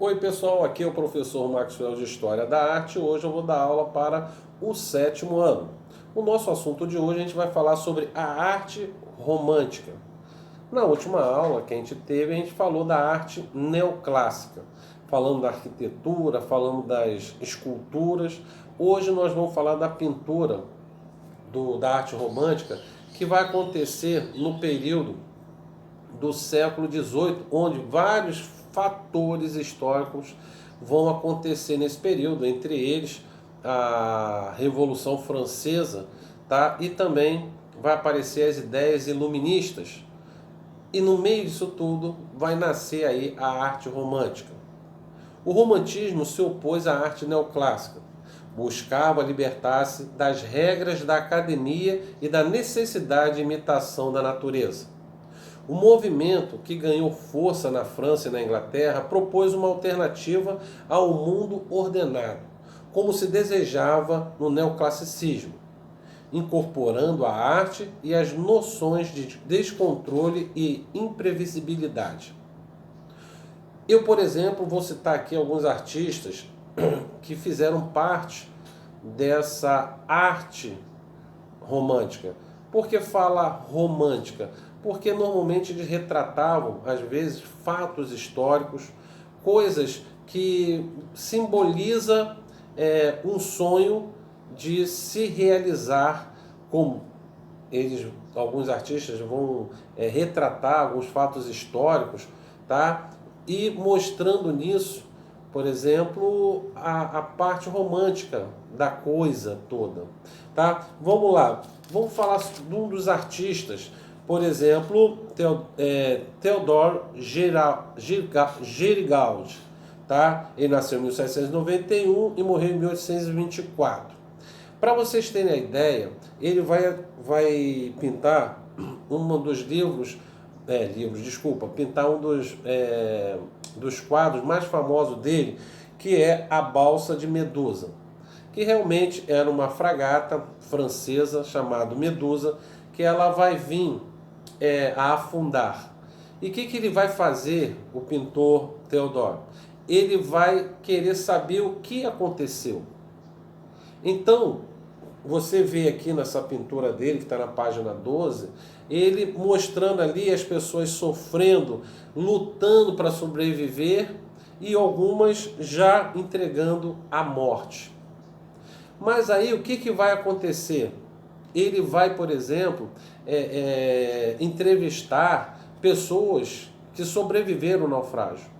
Oi pessoal, aqui é o professor Maxwell de História da Arte. Hoje eu vou dar aula para o sétimo ano. O nosso assunto de hoje a gente vai falar sobre a arte romântica. Na última aula que a gente teve, a gente falou da arte neoclássica, falando da arquitetura, falando das esculturas. Hoje nós vamos falar da pintura, da arte romântica, que vai acontecer no período do século XVIII, onde vários fatores históricos vão acontecer nesse período, entre eles a Revolução Francesa, tá? E também vai aparecer as ideias iluministas. E no meio disso tudo vai nascer aí a arte romântica. O romantismo se opôs à arte neoclássica, buscava libertar-se das regras da academia e da necessidade de imitação da natureza. O movimento, que ganhou força na França e na Inglaterra, propôs uma alternativa ao mundo ordenado, como se desejava no neoclassicismo, incorporando a arte e as noções de descontrole e imprevisibilidade. Eu, por exemplo, vou citar aqui alguns artistas que fizeram parte dessa arte romântica. Por que fala romântica? Porque normalmente eles retratavam, às vezes, fatos históricos, coisas que simbolizam um sonho de se realizar, como alguns artistas vão retratar alguns fatos históricos, tá? E mostrando nisso, por exemplo, a parte romântica da coisa toda, tá? Vamos lá, vamos falar de um dos artistas, por exemplo, Theodor Géricault, tá? Ele nasceu em 1791 e morreu em 1824. Para vocês terem a ideia, ele vai pintar um dos pintar um dos quadros mais famosos dele, que é a Balsa de Medusa, que realmente era uma fragata francesa chamada Medusa, que ela vai vir a afundar. E o que ele vai fazer, o pintor Theodore? Ele vai querer saber o que aconteceu. Então, você vê aqui nessa pintura dele, que está na página 12, ele mostrando ali as pessoas sofrendo, lutando para sobreviver e algumas já entregando a morte. Mas aí o que vai acontecer? Ele vai, por exemplo, entrevistar pessoas que sobreviveram ao naufrágio.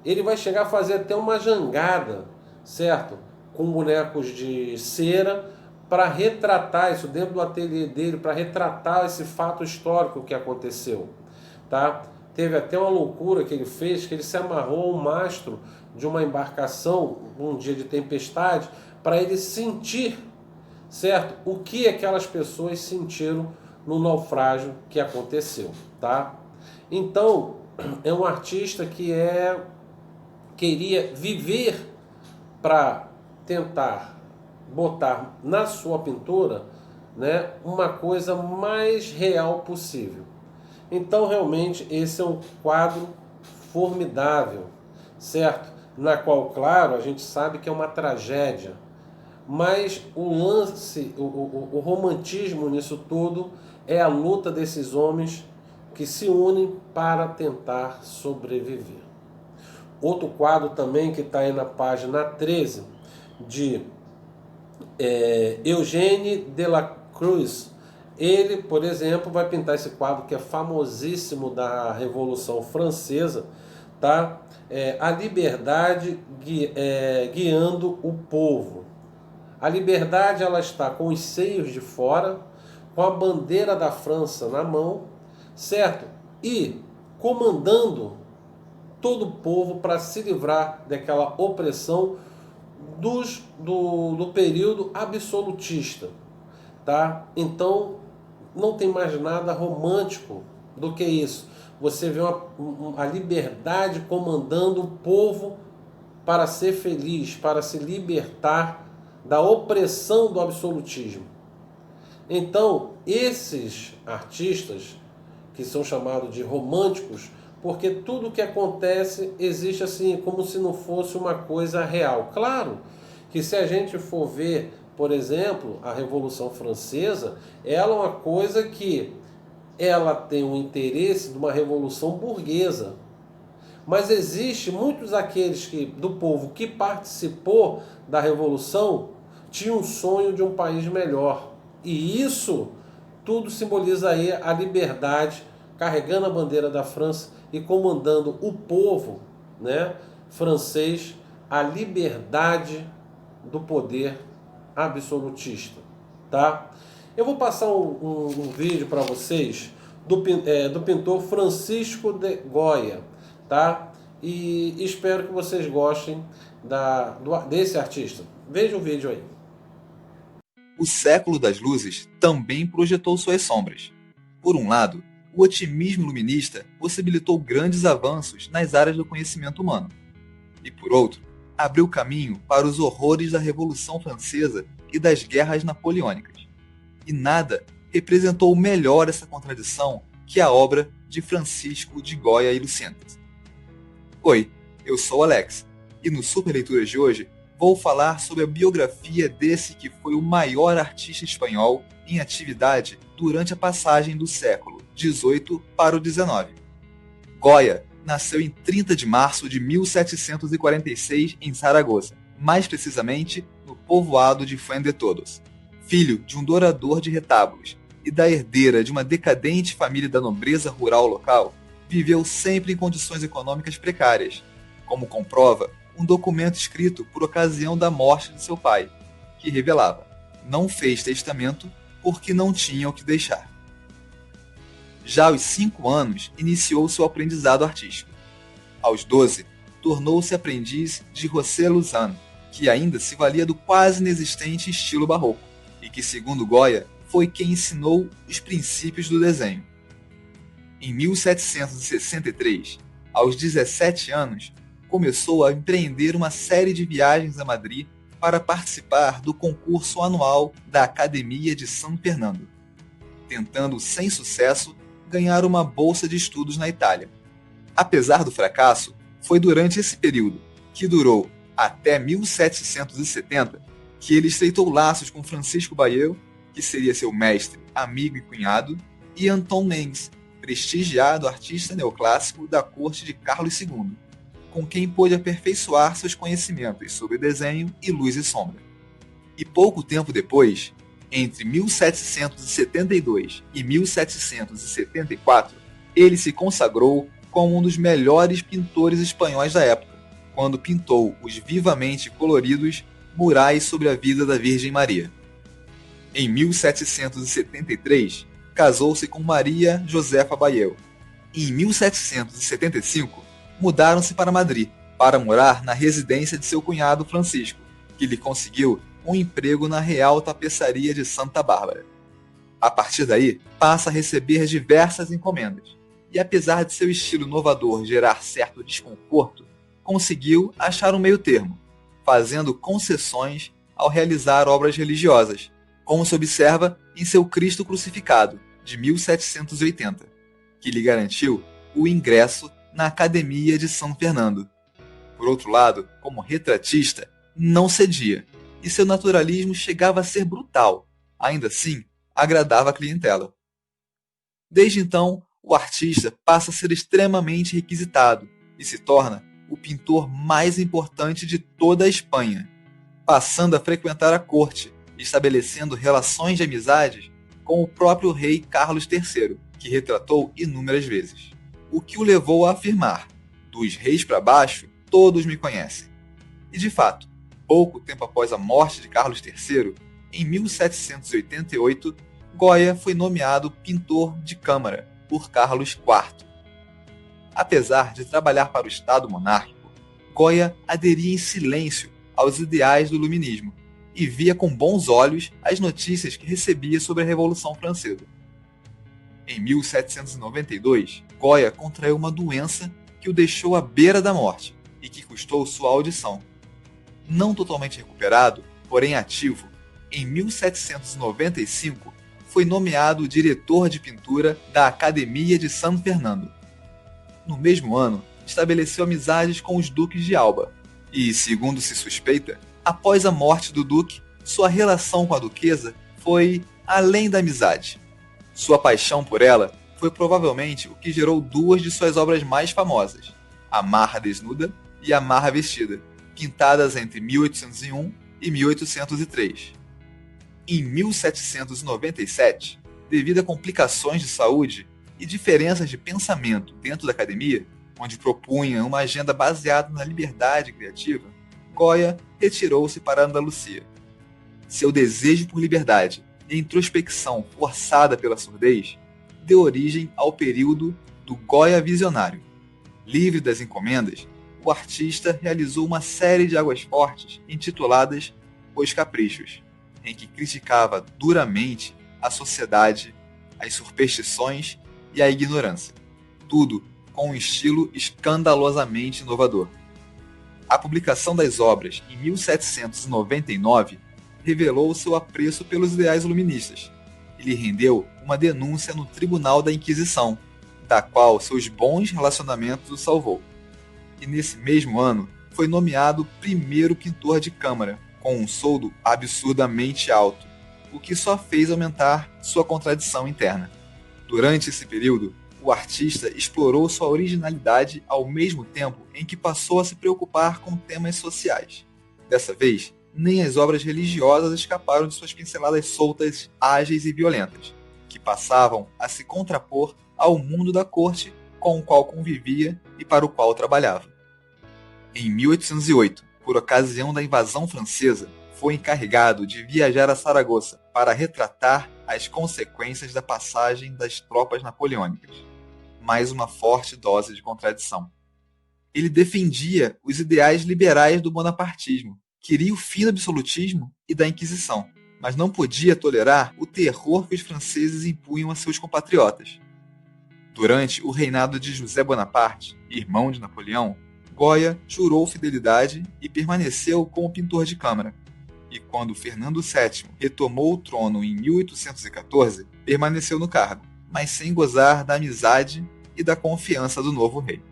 Ele vai chegar a fazer até uma jangada, certo? Com bonecos de cera, para retratar isso dentro do ateliê dele, para retratar esse fato histórico que aconteceu, tá? Teve até uma loucura que ele fez, que ele se amarrou ao mastro de uma embarcação um dia de tempestade, para ele sentir, certo? O que aquelas pessoas sentiram no naufrágio que aconteceu, tá? Então, é um artista que queria viver para tentar botar na sua pintura, né, uma coisa mais real possível. Então, realmente, esse é um quadro formidável, certo? Na qual, claro, a gente sabe que é uma tragédia, mas o lance, o romantismo nisso tudo é a luta desses homens que se unem para tentar sobreviver. Outro quadro também que está aí na página 13, de Eugène Delacroix. Ele, por exemplo, vai pintar esse quadro que é famosíssimo da Revolução Francesa, tá? A liberdade guiando o povo. A liberdade, ela está com os seios de fora, com a bandeira da França na mão, certo? E comandando todo o povo para se livrar daquela opressão do período absolutista, tá? Então, não tem mais nada romântico do que isso. Você vê a liberdade comandando o povo para ser feliz, para se libertar da opressão do absolutismo. Então, esses artistas, que são chamados de românticos, porque tudo que acontece existe assim como se não fosse uma coisa real. Claro que se a gente for ver, por exemplo, a Revolução Francesa, ela é uma coisa que ela tem um interesse de uma revolução burguesa. Mas existe muitos aqueles do povo que participou da revolução tinham um sonho de um país melhor. E isso tudo simboliza aí a liberdade, carregando a bandeira da França e comandando o povo, né, francês, a liberdade do poder absolutista, tá? Eu vou passar um vídeo para vocês do pintor Francisco de Goya, tá? E espero que vocês gostem desse artista. Veja o vídeo aí. O século das luzes também projetou suas sombras. Por um lado, o otimismo iluminista possibilitou grandes avanços nas áreas do conhecimento humano. E por outro, abriu caminho para os horrores da Revolução Francesa e das guerras napoleônicas. E nada representou melhor essa contradição que a obra de Francisco de Goya e Lucentis. Oi, eu sou Alex, e no Super Leituras de hoje vou falar sobre a biografia desse que foi o maior artista espanhol em atividade durante a passagem do século XVIII para o XIX. Goya nasceu em 30 de março de 1746 em Saragoça, mais precisamente no povoado de Fuendetodos. Filho de um dourador de retábulos e da herdeira de uma decadente família da nobreza rural local, viveu sempre em condições econômicas precárias, como comprova um documento escrito por ocasião da morte de seu pai, que revelava: não fez testamento porque não tinha o que deixar. Já aos 5 anos, iniciou seu aprendizado artístico. Aos 12, tornou-se aprendiz de José Luzán, que ainda se valia do quase inexistente estilo barroco, e que, segundo Goya, foi quem ensinou os princípios do desenho. Em 1763, aos 17 anos, começou a empreender uma série de viagens a Madrid para participar do concurso anual da Academia de São Fernando, tentando, sem sucesso, ganhar uma bolsa de estudos na Itália. Apesar do fracasso, foi durante esse período, que durou até 1770, que ele estreitou laços com Francisco Bayeu, que seria seu mestre, amigo e cunhado, e Anton Mengs, prestigiado artista neoclássico da corte de Carlos II, com quem pôde aperfeiçoar seus conhecimentos sobre desenho e luz e sombra. E pouco tempo depois, entre 1772 e 1774, ele se consagrou como um dos melhores pintores espanhóis da época, quando pintou os vivamente coloridos murais sobre a vida da Virgem Maria. Em 1773, casou-se com Maria Josefa Bayeu. E em 1775, mudaram-se para Madrid, para morar na residência de seu cunhado Francisco, que lhe conseguiu um emprego na Real Tapeçaria de Santa Bárbara. A partir daí, passa a receber diversas encomendas, e apesar de seu estilo inovador gerar certo desconforto, conseguiu achar um meio termo, fazendo concessões ao realizar obras religiosas, como se observa em seu Cristo Crucificado, de 1780, que lhe garantiu o ingresso na Academia de São Fernando. Por outro lado, como retratista, não cedia, e seu naturalismo chegava a ser brutal, ainda assim, agradava a clientela. Desde então, o artista passa a ser extremamente requisitado e se torna o pintor mais importante de toda a Espanha, passando a frequentar a corte, estabelecendo relações de amizade com o próprio rei Carlos III, que retratou inúmeras vezes. O que o levou a afirmar: dos reis para baixo, todos me conhecem. E de fato, pouco tempo após a morte de Carlos III, em 1788, Goya foi nomeado pintor de Câmara por Carlos IV. Apesar de trabalhar para o Estado monárquico, Goya aderia em silêncio aos ideais do iluminismo e via com bons olhos as notícias que recebia sobre a Revolução Francesa. Em 1792, Goya contraiu uma doença que o deixou à beira da morte e que custou sua audição. Não totalmente recuperado, porém ativo, em 1795 foi nomeado diretor de pintura da Academia de São Fernando. No mesmo ano, estabeleceu amizades com os duques de Alba e, segundo se suspeita, após a morte do duque, sua relação com a duquesa foi além da amizade. Sua paixão por ela foi provavelmente o que gerou duas de suas obras mais famosas, A Marra Desnuda e A Marra Vestida, pintadas entre 1801 e 1803. Em 1797, devido a complicações de saúde e diferenças de pensamento dentro da academia, onde propunha uma agenda baseada na liberdade criativa, Goya retirou-se para a Andalucia. Seu desejo por liberdade e introspecção forçada pela surdez deu origem ao período do Goya visionário. Livre das encomendas, o artista realizou uma série de águas fortes intituladas Os Caprichos, em que criticava duramente a sociedade, as superstições e a ignorância, tudo com um estilo escandalosamente inovador. A publicação das obras em 1799 revelou seu apreço pelos ideais iluministas e lhe rendeu uma denúncia no Tribunal da Inquisição, da qual seus bons relacionamentos o salvou. E nesse mesmo ano foi nomeado primeiro pintor de câmara, com um soldo absurdamente alto, o que só fez aumentar sua contradição interna. Durante esse período, o artista explorou sua originalidade ao mesmo tempo em que passou a se preocupar com temas sociais. Dessa vez, nem as obras religiosas escaparam de suas pinceladas soltas, ágeis e violentas, que passavam a se contrapor ao mundo da corte com o qual convivia e para o qual trabalhava. Em 1808, por ocasião da invasão francesa, foi encarregado de viajar a Saragoça para retratar as consequências da passagem das tropas napoleônicas. Mais uma forte dose de contradição. Ele defendia os ideais liberais do bonapartismo, queria o fim do absolutismo e da Inquisição, mas não podia tolerar o terror que os franceses impunham a seus compatriotas. Durante o reinado de José Bonaparte, irmão de Napoleão, Goya jurou fidelidade e permaneceu como pintor de câmara. E quando Fernando VII retomou o trono em 1814, permaneceu no cargo, mas sem gozar da amizade e da confiança do novo rei.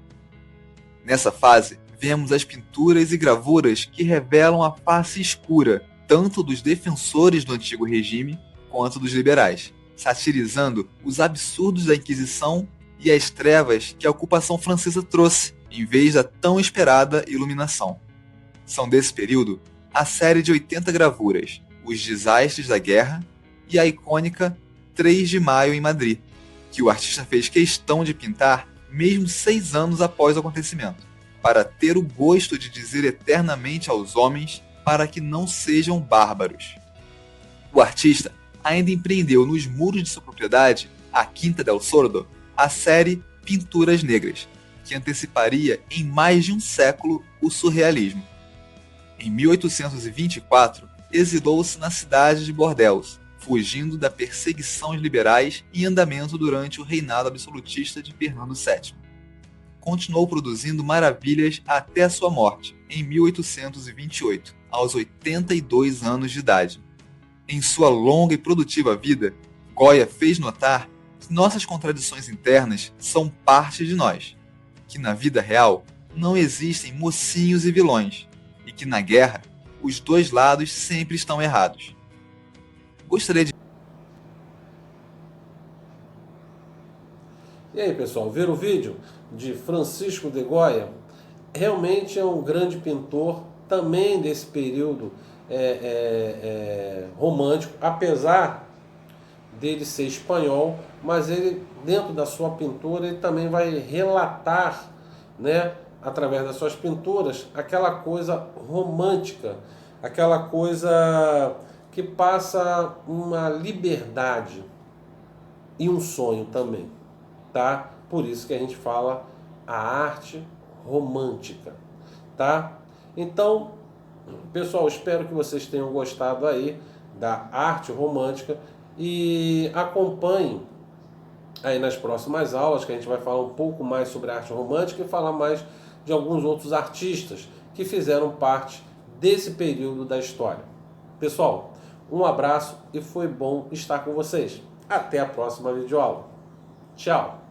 Nessa fase, vemos as pinturas e gravuras que revelam a face escura, tanto dos defensores do antigo regime quanto dos liberais, satirizando os absurdos da Inquisição e as trevas que a ocupação francesa trouxe, em vez da tão esperada iluminação. São desse período a série de 80 gravuras, Os Desastres da Guerra e a icônica 3 de Maio em Madrid, que o artista fez questão de pintar mesmo 6 anos após o acontecimento, para ter o gosto de dizer eternamente aos homens para que não sejam bárbaros. O artista ainda empreendeu nos muros de sua propriedade, a Quinta del Sordo, a série Pinturas Negras, que anteciparia em mais de um século o surrealismo. Em 1824, exilou-se na cidade de Bordeaux, fugindo da perseguição aos liberais em andamento durante o reinado absolutista de Fernando VII. Continuou produzindo maravilhas até a sua morte, em 1828, aos 82 anos de idade. Em sua longa e produtiva vida, Goya fez notar que nossas contradições internas são parte de nós, que na vida real não existem mocinhos e vilões, e que na guerra os dois lados sempre estão errados. Gostaria de... E aí, pessoal, viram o vídeo de Francisco de Goya? Realmente é um grande pintor, também desse período romântico, apesar dele ser espanhol, mas ele, dentro da sua pintura, ele também vai relatar, né, através das suas pinturas, aquela coisa romântica, aquela coisa que passa uma liberdade e um sonho também, tá? Por isso que a gente fala a arte romântica, tá? Então, pessoal, espero que vocês tenham gostado aí da arte romântica e acompanhem aí nas próximas aulas, que a gente vai falar um pouco mais sobre a arte romântica e falar mais de alguns outros artistas que fizeram parte desse período da história. Pessoal, um abraço e foi bom estar com vocês. Até a próxima videoaula. Tchau!